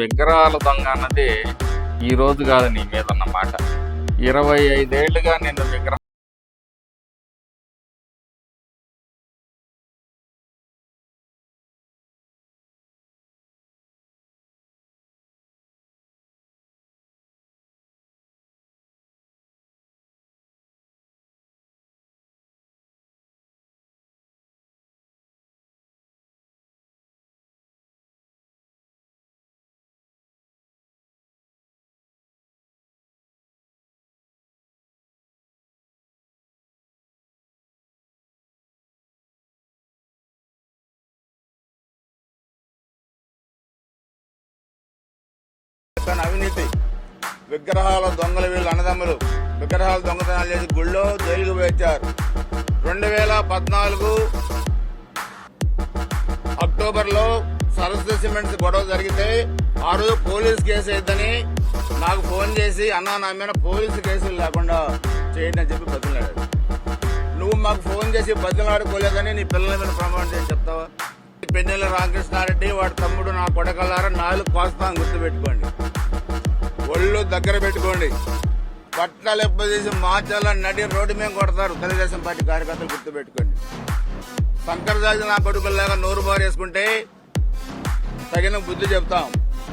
విగ్రహాల దొంగ అన్నది ఈ రోజు కాదు నీ మీద ఉన్న మాట. 25 ఏళ్లుగా నేను విగ్రహం అవినీతి విగ్రహాల దొంగలు వీళ్ళు అన్నదమ్ములు విగ్రహాల దొంగతనాలు చేసి గుళ్ళో జైలుకు వేచారు. 2014 అక్టోబర్లో సరస్వతి సిమెంట్స్ గొడవ జరిగితే ఆ రోజు పోలీస్ కేసు అయిద్దని నాకు ఫోన్ చేసి అన్నా నా మీద పోలీసు కేసులు లేకుండా చేయండి అని చెప్పి బతిలాడాడు. నువ్వు మాకు ఫోన్ చేసి బతిలాడుకోలేదని నీ పిల్లల మీద ప్రమాణం చేసి చెప్తావా? పెన్నెల రామకృష్ణారెడ్డి వాడి తమ్ముడు నా కొడకల్లారా 4 కోస్తాం గుర్తుపెట్టుకోండి, ఒళ్ళు దగ్గర పెట్టుకోండి. పట్టాలు ఎప్పుడు తీసి మార్చాల నడి రోడ్డు మీద కొడతారు తెలుగుదేశం పార్టీ కార్యకర్తలు, గుర్తుపెట్టుకోండి. శంకర్ రాజు నా కొడుకుల్లాగా నోరు బారేసుకుంటే తగిన బుద్ధి చెప్తాం.